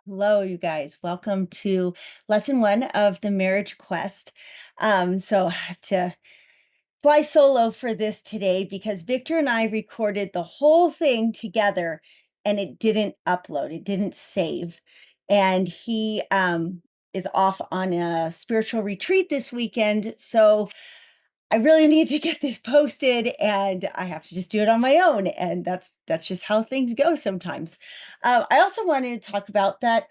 Hello, you guys. Welcome to lesson one of the marriage quest. So I have to fly solo for this today because Victor and I recorded the whole thing together and it didn't upload, it didn't save. And he is off on a spiritual retreat this weekend. So I really need to get this posted and I have to just do it on my own. And that's just how things go sometimes. I also wanted to talk about that,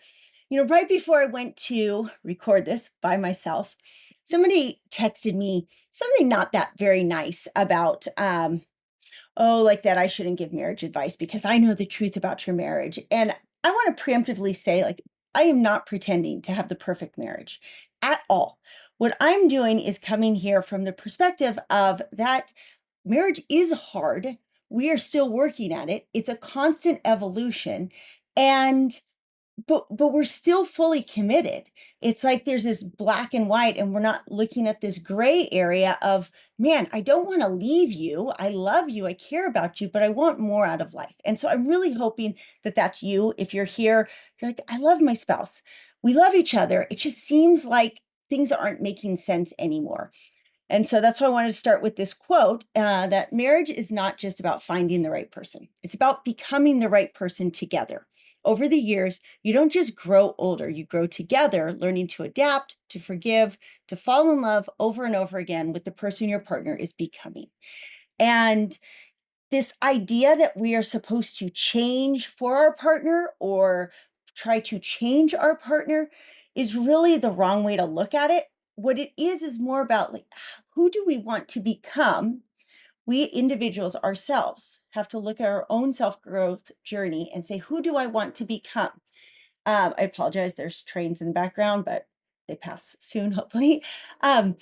right before I went to record this by myself, somebody texted me something not that very nice about, oh, like that I shouldn't give marriage advice because I know the truth about your marriage. And I want to preemptively say, like, I am not pretending to have the perfect marriage at all. What I'm doing is coming here from the perspective of that marriage is hard. We are still working at it. It's a constant evolution. And but we're still fully committed. It's like there's this black and white, and we're not looking at this gray area of, man, I don't want to leave you. I love you. I care about you, but I want more out of life. And so I'm really hoping that that's you. If you're here, you're like, I love my spouse. We love each other. It just seems like things aren't making sense anymore. And so that's why I wanted to start with this quote that marriage is not just about finding the right person, it's about becoming the right person together. Over the years, you don't just grow older, you grow together, learning to adapt, to forgive, to fall in love over and over again with the person your partner is becoming. And this idea that we are supposed to change for our partner or try to change our partner is really the wrong way to look at it. What it is more about, like, who do we want to become? We individuals ourselves have to look at our own self growth journey and say, who do I want to become? I apologize, there's trains in the background, but they pass soon, hopefully. Um,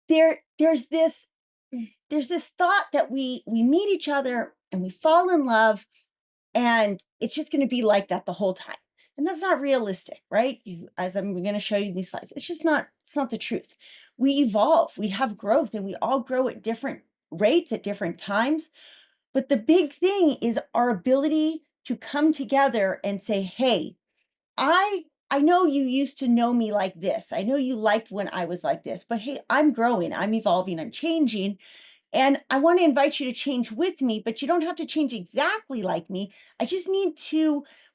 there's this there's this thought that we meet each other and we fall in love and it's just going to be like that the whole time. And that's not realistic, right? As I'm going to show you in these slides, it's not the truth. We evolve, we have growth, and we all grow at different rates at different times. But the big thing is our ability to come together and say, hey, I know you used to know me like this. I know you liked when I was like this, but hey, I'm growing, I'm evolving, I'm changing. And I want to invite you to change with me, but you don't have to change exactly like me.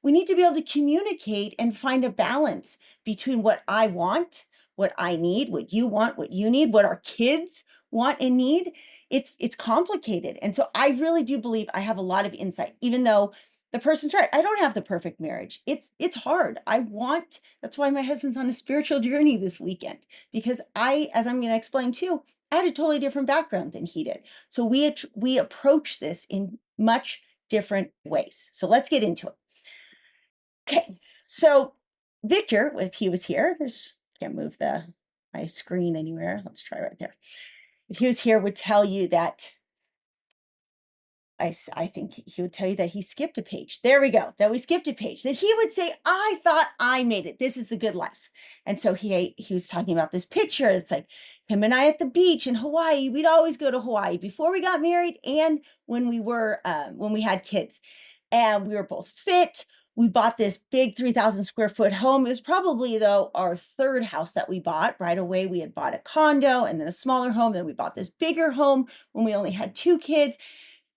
We need to be able to communicate and find a balance between what I want, what I need, what you want, what you need, what our kids want and need. It's complicated. And so I really do believe I have a lot of insight, even though the person's right. I don't have the perfect marriage. It's hard. That's why my husband's on a spiritual journey this weekend, because as I'm going to explain too, I had a totally different background than he did. So we approach this in much different ways. So let's get into it. Okay. So Victor, if he was here, can't move my screen anywhere. Let's try right there. If he was here, would tell you that I think he would tell you that he skipped a page. There we go. That we skipped a page. That he would say, "I thought I made it. This is the good life." And so he was talking about this picture. It's like him and I at the beach in Hawaii. We'd always go to Hawaii before we got married and when we had kids. And we were both fit. We bought this big 3,000 square foot home. It was probably, though, our third house that we bought. Right away, we had bought a condo and then a smaller home. Then we bought this bigger home when we only had two kids,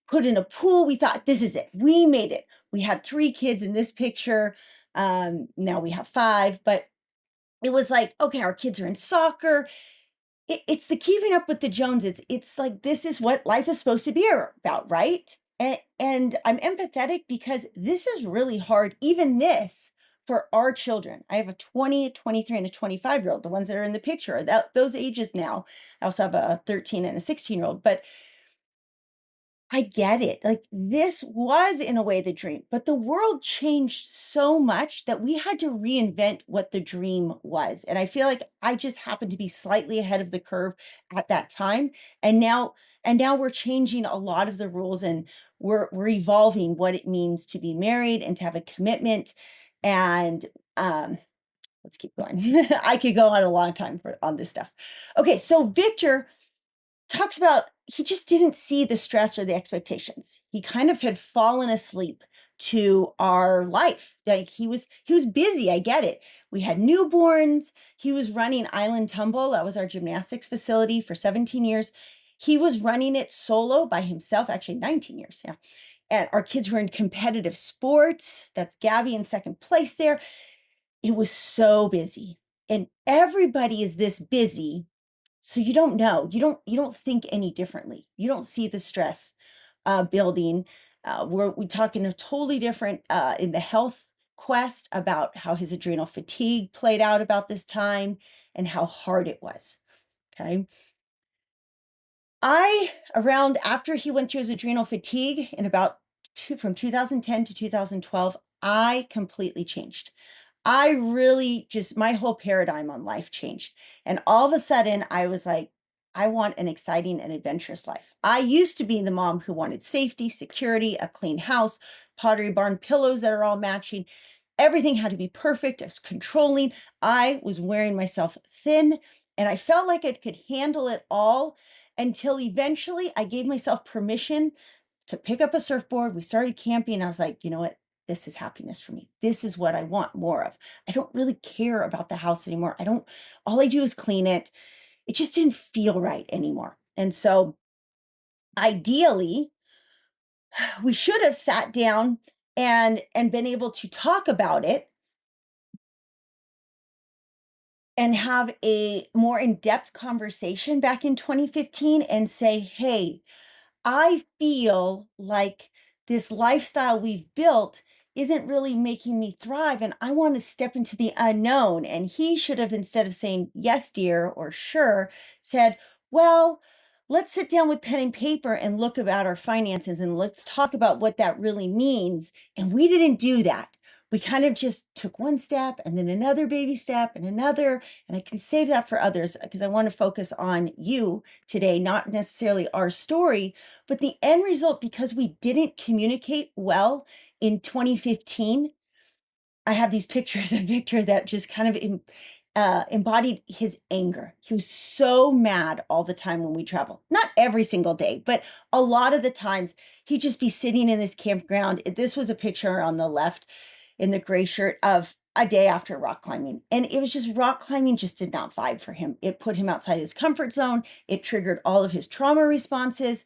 put in a pool. We thought, this is it. We made it. We had three kids in this picture. Now we have five, but it was like, okay, our kids are in soccer. It's the keeping up with the Joneses. It's like, this is what life is supposed to be about, right? And I'm empathetic because this is really hard, even this, for our children. I have a 20, a 23, and a 25-year-old, the ones that are in the picture, those ages now. I also have a 13 and a 16-year-old, but I get it. Like, this was in a way the dream, but the world changed so much that we had to reinvent what the dream was. And I feel like I just happened to be slightly ahead of the curve at that time. And now we're changing a lot of the rules, and we're evolving what it means to be married and to have a commitment. And let's keep going. I could go on a long time on this stuff. Okay, so Victor talks about he just didn't see the stress or the expectations. He kind of had fallen asleep to our life. Like he was busy. I get it. We had newborns. He was running Island Tumble. That was our gymnastics facility for 17 years. He was running it solo by himself, actually 19 years. Yeah. And our kids were in competitive sports. That's Gabby in second place there. It was so busy. And everybody is this busy. So you don't know. You don't think any differently. You don't see the stress building. We talk in a totally different in the health quest about how his adrenal fatigue played out about this time and how hard it was. Okay. Around after he went through his adrenal fatigue in about from 2010 to 2012, I completely changed. I really just, my whole paradigm on life changed. And all of a sudden, I was like, I want an exciting and adventurous life. I used to be the mom who wanted safety, security, a clean house, Pottery Barn pillows that are all matching. Everything had to be perfect. I was controlling. I was wearing myself thin, and I felt like I could handle it all until eventually I gave myself permission to pick up a surfboard. We started camping. I was like, you know what? This is happiness for me. This is what I want more of. I don't really care about the house anymore. All I do is clean it. It just didn't feel right anymore. And so ideally, we should have sat down and been able to talk about it and have a more in-depth conversation back in 2015 and say, hey, I feel like this lifestyle we've built isn't really making me thrive, and I want to step into the unknown. And he should have, instead of saying, yes, dear, or sure, said, well, let's sit down with pen and paper and look about our finances and let's talk about what that really means. And we didn't do that. We kind of just took one step and then another baby step and another. And I can save that for others because I want to focus on you today, not necessarily our story, but the end result, because we didn't communicate well in 2015. I have these pictures of Victor that just kind of embodied his anger. He was so mad all the time when we travel. Not every single day, but a lot of the times he'd just be sitting in this campground. This was a picture on the left in the gray shirt of a day after rock climbing. And it was just rock climbing just did not vibe for him. It put him outside his comfort zone. It triggered all of his trauma responses.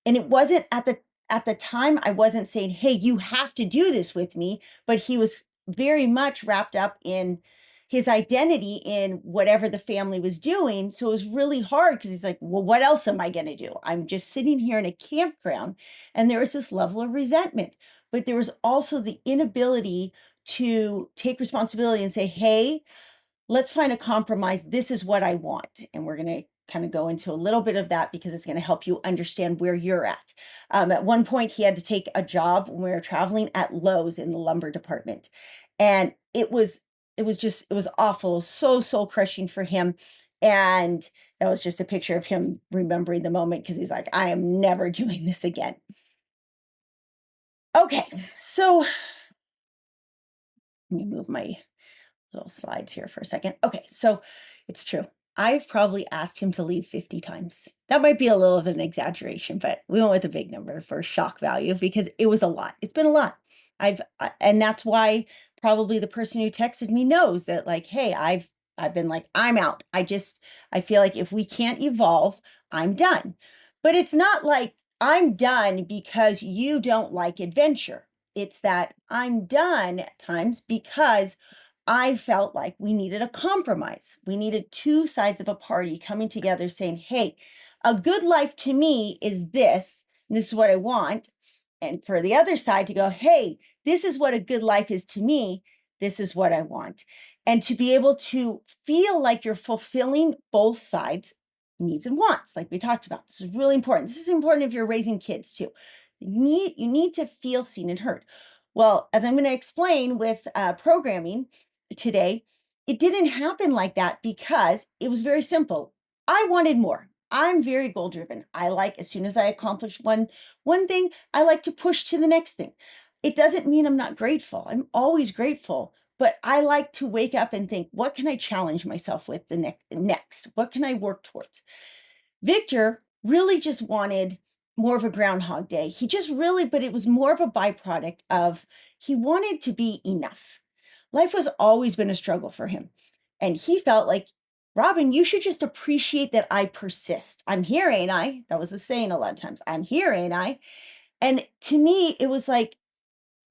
And it wasn't at the time, I wasn't saying, hey, you have to do this with me, but he was very much wrapped up in his identity in whatever the family was doing. So it was really hard because he's like, well, what else am I going to do? I'm just sitting here in a campground. And there was this level of resentment, but there was also the inability to take responsibility and say, hey, let's find a compromise. This is what I want. And we're going to kind of go into a little bit of that because it's going to help you understand where you're at. At one point, he had to take a job when we were traveling at Lowe's in the lumber department. And it was awful, so soul crushing for him. And that was just a picture of him remembering the moment because he's like, I am never doing this again. Okay, so let me move my little slides here for a second. Okay, so it's true. I've probably asked him to leave 50 times. That might be a little of an exaggeration, but we went with a big number for shock value because it was a lot. It's been a lot. And that's why probably the person who texted me knows that, like, hey, I've been like, I'm out. I feel like if we can't evolve, I'm done. But it's not like I'm done because you don't like adventure. It's that I'm done at times because I felt like we needed a compromise. We needed two sides of a party coming together saying, hey, a good life to me is this, and this is what I want. And for the other side to go, hey, this is what a good life is to me. This is what I want. And to be able to feel like you're fulfilling both sides' needs and wants, like we talked about. This is really important. This is important if you're raising kids too. You need to feel seen and heard. Well, as I'm going to explain with programming today, it didn't happen like that because it was very simple. I wanted more. I'm very goal driven. I like, as soon as I accomplish one thing, I like to push to the next thing. It doesn't mean I'm not grateful. I'm always grateful, but I like to wake up and think, what can I challenge myself with the next? What can I work towards? Victor really just wanted more of a Groundhog Day. He just really, but it was more of a byproduct of he wanted to be enough. Life has always been a struggle for him. And he felt like, Robin, you should just appreciate that I persist. I'm here, ain't I? That was the saying a lot of times. I'm here, ain't I? And to me, it was like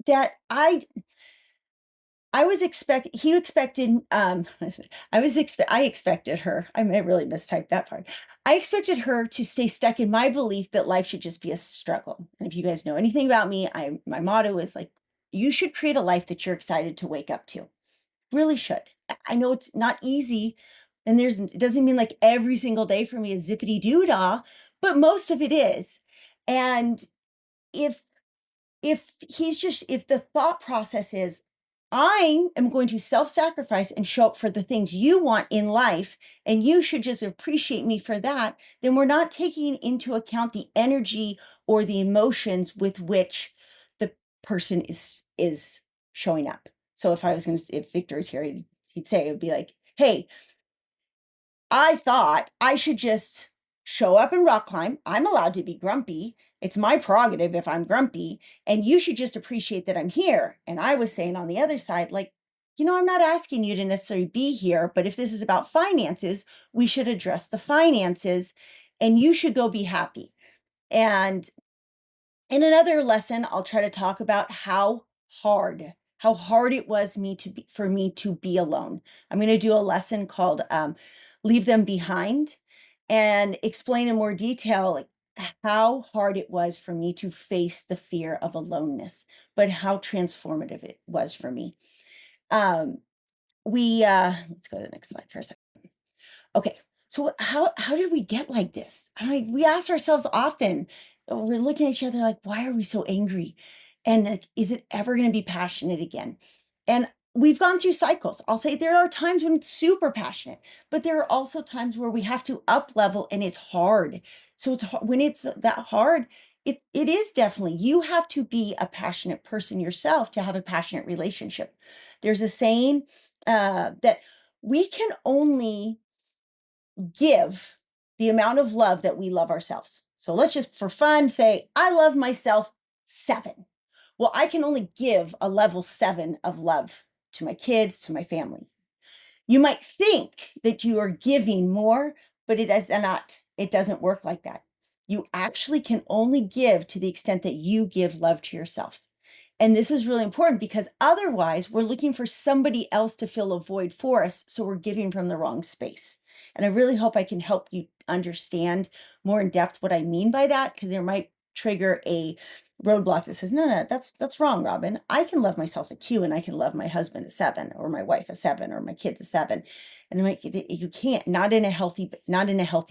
that I was he expected, I expected her, I may really mistype that part. I expected her to stay stuck in my belief that life should just be a struggle. And if you guys know anything about me, my motto is like, you should create a life that you're excited to wake up to. Really should. I know it's not easy, and it doesn't mean like every single day for me is zippity doo dah, but most of it is. And if if the thought process is, I am going to self-sacrifice and show up for the things you want in life, and you should just appreciate me for that, then we're not taking into account the energy or the emotions with which the person is showing up. So if Victor is here, he'd say, it would be like, hey, I thought I should just show up and rock climb. I'm allowed to be grumpy. It's my prerogative if I'm grumpy, and you should just appreciate that I'm here. And I was saying on the other side, like, I'm not asking you to necessarily be here, but if this is about finances, we should address the finances and you should go be happy. And in another lesson, I'll try to talk about how hard it was for me to be alone. I'm going to do a lesson called Leave Them Behind and explain in more detail like how hard it was for me to face the fear of aloneness, but how transformative it was for me. Let's go to the next slide for a second. Okay, so how did we get like this? We ask ourselves often, we're looking at each other like, why are we so angry? And like, is it ever going to be passionate again? And we've gone through cycles. I'll say there are times when it's super passionate, but there are also times where we have to up level and it's hard. So when it's that hard, it is definitely, you have to be a passionate person yourself to have a passionate relationship. There's a saying that we can only give the amount of love that we love ourselves. So let's just for fun say, I love myself 7. Well, I can only give a level 7 of love to my kids, to my family. You might think that you are giving more, but it is not. It doesn't work like that. You actually can only give to the extent that you give love to yourself. And this is really important because otherwise we're looking for somebody else to fill a void for us. So we're giving from the wrong space. And I really hope I can help you understand more in depth what I mean by that, because there might trigger a roadblock that says, no, that's wrong, Robin. I can love myself at 2 and I can love my husband at 7 or my wife at 7 or my kids at 7. And I'm like, you can't, not in a healthy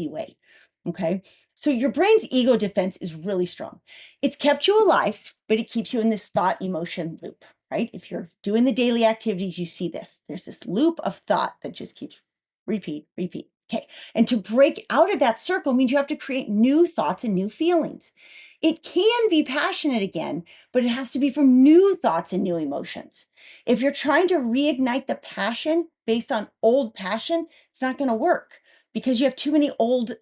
way. Okay. So your brain's ego defense is really strong. It's kept you alive, but it keeps you in this thought emotion loop, right? If you're doing the daily activities, you see this. There's this loop of thought that just keeps repeat. Okay. And to break out of that circle means you have to create new thoughts and new feelings. It can be passionate again, but it has to be from new thoughts and new emotions. If you're trying to reignite the passion based on old passion, it's not going to work because you have too many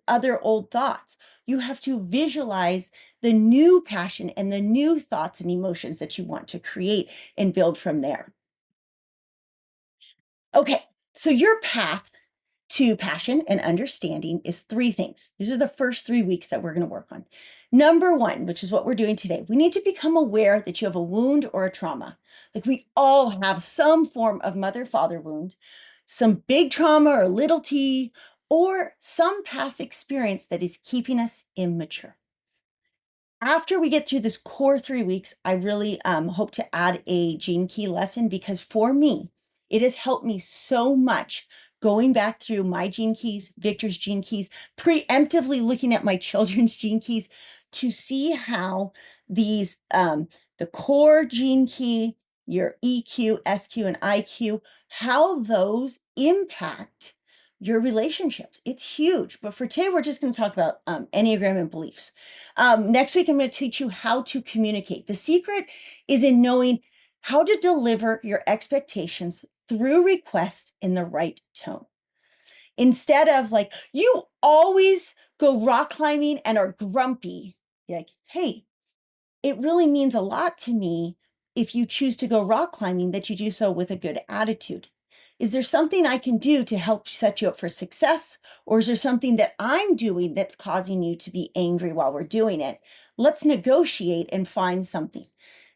other old thoughts. You have to visualize the new passion and the new thoughts and emotions that you want to create and build from there. Okay, so your path to passion and understanding is 3 things. These are the first 3 weeks that we're going to work on. Number 1, which is what we're doing today, we need to become aware that you have a wound or a trauma. Like we all have some form of mother-father wound, some big trauma or little t, or some past experience that is keeping us immature. After we get through this core 3 weeks, I really hope to add a gene key lesson because for me, it has helped me so much going back through my gene keys, Victor's gene keys, preemptively looking at my children's gene keys to see how the core gene key, your EQ, SQ, and IQ, how those impact your relationships. It's huge. But for today, we're just going to talk about Enneagram and beliefs. Next week, I'm going to teach you how to communicate. The secret is in knowing how to deliver your expectations through requests in the right tone. Instead of like, you always go rock climbing and are grumpy. like, hey, it really means a lot to me if you choose to go rock climbing that you do so with a good attitude. Is there something I can do to help set you up for success? Or is there something that I'm doing that's causing you to be angry while we're doing it? Let's negotiate and find something.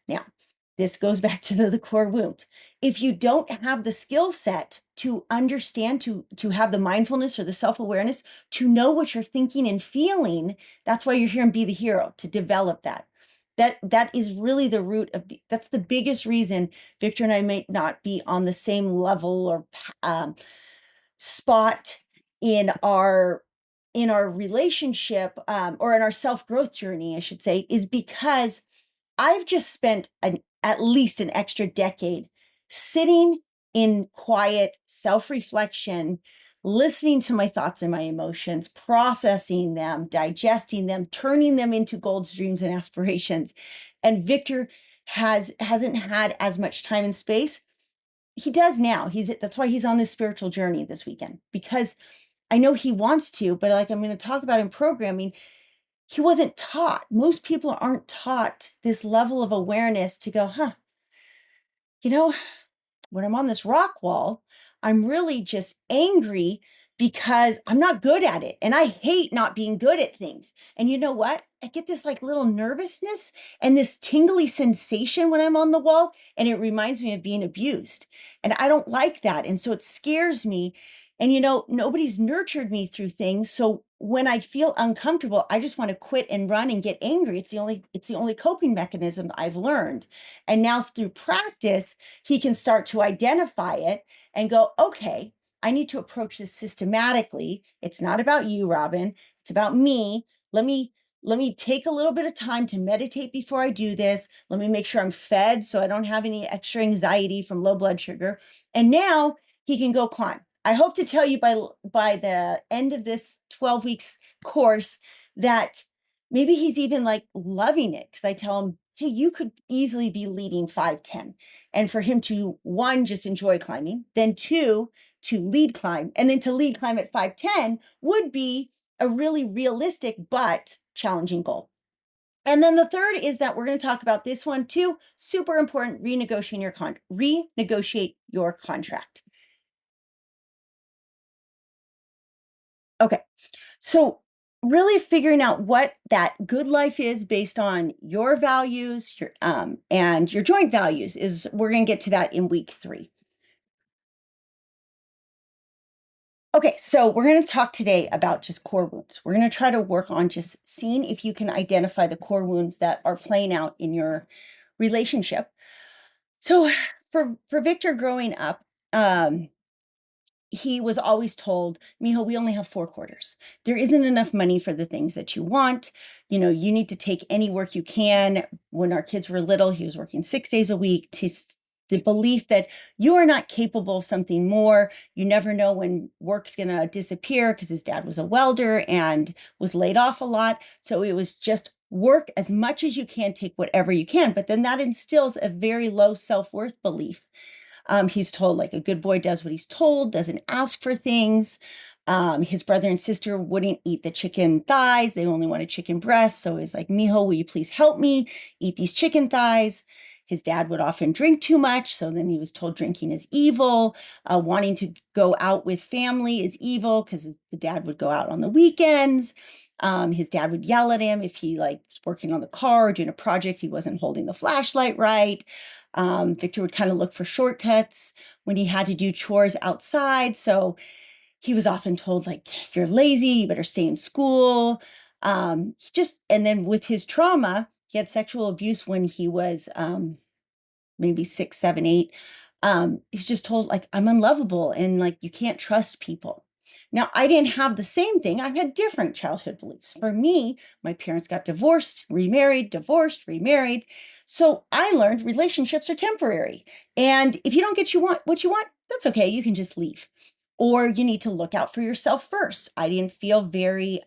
Now, this goes back to the core wound. If you don't have the skill set to understand, to have the mindfulness or the self-awareness, to know what you're thinking and feeling, that's why you're here and Be the Hero, to develop that. That is really the root of that's the biggest reason Victor and I may not be on the same level or spot in our relationship, or in our self-growth journey, I should say, is because I've just spent at least an extra decade sitting in quiet self-reflection, listening to my thoughts and my emotions, processing them, digesting them, turning them into goals, dreams, and aspirations. And Victor hasn't had as much time and space. He does now. That's why he's on this spiritual journey this weekend, because I know he wants to, but like I'm going to talk about in programming, he wasn't taught. Most people aren't taught this level of awareness to go, you know, when I'm on this rock wall, I'm really just angry because I'm not good at it. And I hate not being good at things. And you know what? I get this like little nervousness and this tingly sensation when I'm on the wall. And it reminds me of being abused. And I don't like that. And so it scares me. And nobody's nurtured me through things. So when I feel uncomfortable, I just want to quit and run and get angry. It's the only coping mechanism I've learned. And now through practice, he can start to identify it and go, okay, I need to approach this systematically. It's not about you, Robin. It's about me. Let me take a little bit of time to meditate before I do this. Let me make sure I'm fed so I don't have any extra anxiety from low blood sugar. And now he can go climb. I hope to tell you by the end of this 12 weeks course that maybe he's even like loving it, because I tell him, hey, you could easily be leading 5-10. And for him to, one, just enjoy climbing, then two, to lead climb, and then to lead climb at 5-10 would be a really realistic but challenging goal. And then the third is that we're going to talk about this one too. Super important, renegotiate your contract. Okay. So really figuring out what that good life is based on your values, your and your joint values, is we're going to get to that in week 3. Okay, so we're going to talk today about just core wounds. We're going to try to work on just seeing if you can identify the core wounds that are playing out in your relationship. So for Victor growing up, he was always told, Mijo, we only have 4 quarters. There isn't enough money for the things that you want. You need to take any work you can. When our kids were little, he was working 6 days a week, to the belief that you are not capable of something more. You never know when work's going to disappear, because his dad was a welder and was laid off a lot. So it was just work as much as you can, take whatever you can. But then that instills a very low self-worth belief. He's told like a good boy does what he's told, doesn't ask for things. His brother and sister wouldn't eat the chicken thighs. They only wanted chicken breasts. So he's like, Mijo, will you please help me eat these chicken thighs? His dad would often drink too much. So then he was told drinking is evil. Wanting to go out with family is evil, because the dad would go out on the weekends. His dad would yell at him if he was working on the car or doing a project, he wasn't holding the flashlight right. Victor would kind of look for shortcuts when he had to do chores outside. So he was often told, like, you're lazy, you better stay in school. And then with his trauma, he had sexual abuse when he was maybe 6, 7, 8. He's just told, like, I'm unlovable and like, you can't trust people. Now, I didn't have the same thing. I've had different childhood beliefs. For me, my parents got divorced, remarried, divorced, remarried. So I learned relationships are temporary. And if you don't get what you want, that's okay. You can just leave. Or you need to look out for yourself first. I didn't feel very,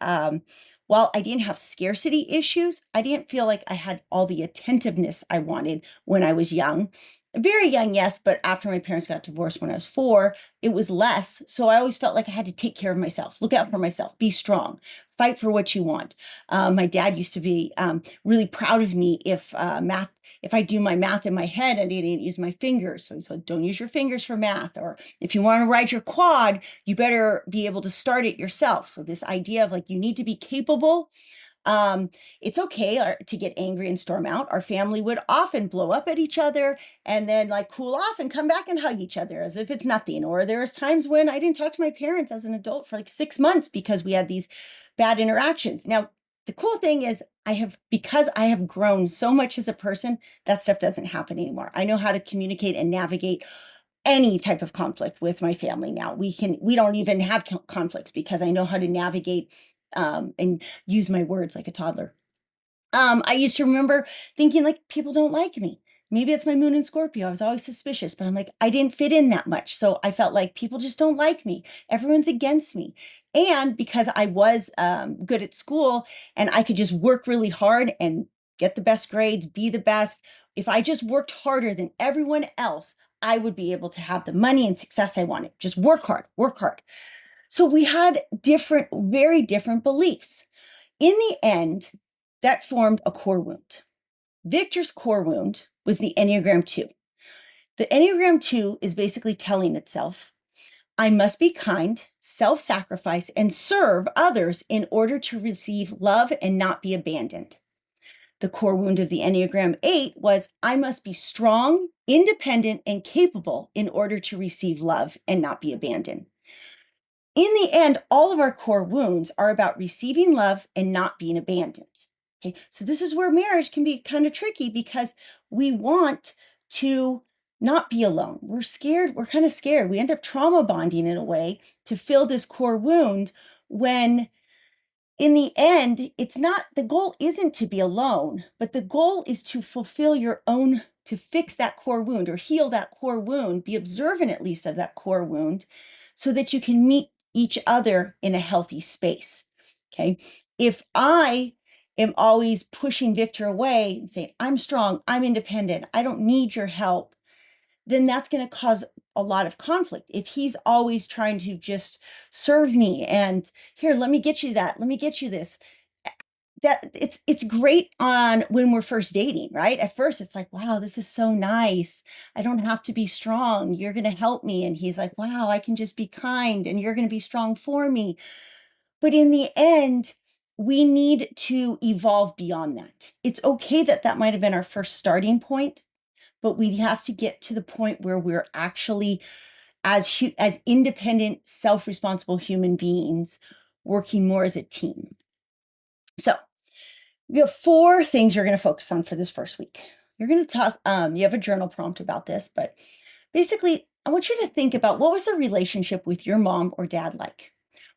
while I didn't have scarcity issues, I didn't feel like I had all the attentiveness I wanted when I was young. Very young, yes, but after my parents got divorced when I was 4, it was less. So I always felt like I had to take care of myself, look out for myself, be strong, fight for what you want. My dad used to be really proud of me if I do my math in my head and I didn't use my fingers. So he said, don't use your fingers for math. Or if you want to ride your quad, you better be able to start it yourself. So this idea of like, you need to be capable. It's okay to get angry and storm out. Our family would often blow up at each other and then like cool off and come back and hug each other as if it's nothing. Or there was times when I didn't talk to my parents as an adult for like 6 months because we had these bad interactions. Now, the cool thing is because I have grown so much as a person, that stuff doesn't happen anymore. I know how to communicate and navigate any type of conflict with my family now. We don't even have conflicts because I know how to navigate and use my words like a toddler. I used to remember thinking like people don't like me. Maybe it's my moon in Scorpio. I was always suspicious, but I'm like, I didn't fit in that much. So I felt like people just don't like me. Everyone's against me. And because I was good at school and I could just work really hard and get the best grades, be the best, if I just worked harder than everyone else, I would be able to have the money and success I wanted. Just work hard, work hard. So we had very different beliefs. In the end, that formed a core wound. Victor's core wound was the Enneagram 2. The Enneagram 2 is basically telling itself, I must be kind, self sacrifice, and serve others in order to receive love and not be abandoned. The core wound of the Enneagram 8 was, I must be strong, independent, and capable in order to receive love and not be abandoned. In the end, all of our core wounds are about receiving love and not being abandoned. Okay, so this is where marriage can be kind of tricky because we want to not be alone. We're scared. We're kind of scared. We end up trauma bonding in a way to fill this core wound when in the end, it's not the goal isn't to be alone, but the goal is to fulfill your own, to fix that core wound or heal that core wound, be observant at least of that core wound so that you can meet each other in a healthy space. Okay. If I am always pushing Victor away and saying, I'm strong, I'm independent, I don't need your help, then that's going to cause a lot of conflict. If he's always trying to just serve me and here, let me get you that, let me get you this, that it's great on when we're first dating, right? At first it's like, wow, this is so nice. I don't have to be strong. You're going to help me. And he's like, wow, I can just be kind and you're going to be strong for me. But in the end, we need to evolve beyond that. It's okay that that might have been our first starting point, but we have to get to the point where we're actually as independent, self-responsible human beings working more as a team. So we have 4 things you're going to focus on for this first week. You're going to talk, you have a journal prompt about this, but basically, I want you to think about what was the relationship with your mom or dad like?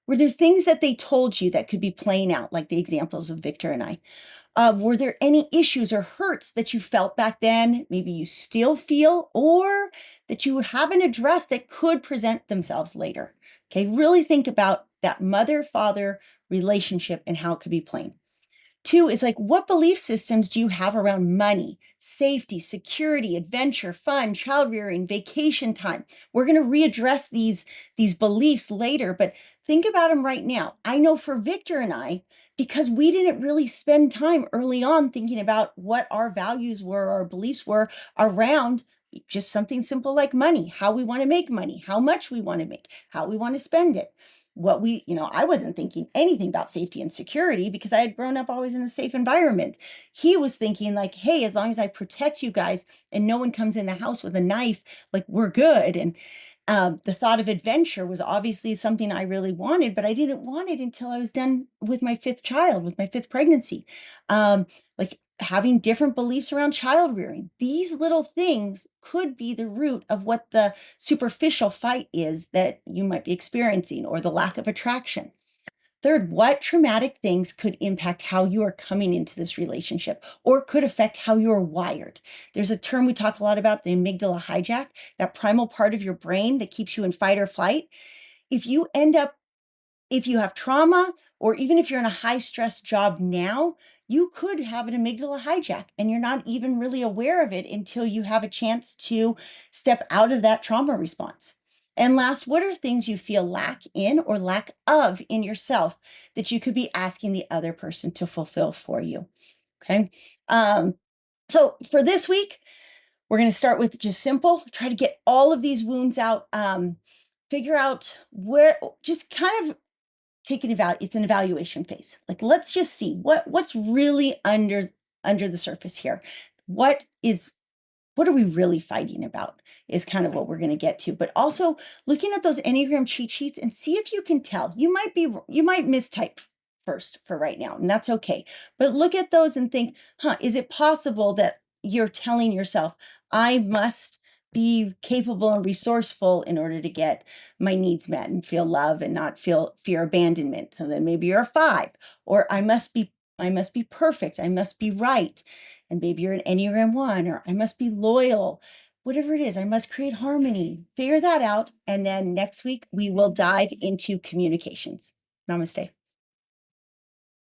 Were there things that they told you that could be playing out, like the examples of Victor and I? Were there any issues or hurts that you felt back then, maybe you still feel, or that you haven't addressed that could present themselves later? Okay, really think about that mother-father relationship and how it could be playing. 2 is like, what belief systems do you have around money, safety, security, adventure, fun, child rearing, vacation time? We're going to readdress these beliefs later, but think about them right now. I know for Victor and I, because we didn't really spend time early on thinking about what our values were, our beliefs were around just something simple like money, how we want to make money, how much we want to make, how we want to spend it, I wasn't thinking anything about safety and security because I had grown up always in a safe environment. He was thinking like, hey, as long as I protect you guys and no one comes in the house with a knife, like we're good. And the thought of adventure was obviously something I really wanted, but I didn't want it until I was done with my 5th child, with my 5th pregnancy. Like having different beliefs around child rearing. These little things could be the root of what the superficial fight is that you might be experiencing or the lack of attraction. Third, what traumatic things could impact how you are coming into this relationship or could affect how you are wired? There's a term we talk a lot about, the amygdala hijack, that primal part of your brain that keeps you in fight or flight. If you end up if you have trauma, or even if you're in a high stress job now, you could have an amygdala hijack and you're not even really aware of it until you have a chance to step out of that trauma response. And last, what are things you feel lack in or lack of in yourself that you could be asking the other person to fulfill for you? Okay. Um, so for this week, we're going to start with just simple, try to get all of these wounds out, figure out where, just kind of take it's an evaluation phase. Like, let's just see what's really under the surface here. What is what are we really fighting about is kind of what we're going to get to. But also looking at those Enneagram cheat sheets and see if you can tell. You might mistype first for right now, and that's okay. But look at those and think, is it possible that you're telling yourself, I must be capable and resourceful in order to get my needs met and feel love and not feel fear abandonment. So then maybe you're a 5, or I must be perfect. I must be right. And maybe you're an Enneagram 1, or I must be loyal. Whatever it is, I must create harmony. Figure that out. And then next week, we will dive into communications. Namaste.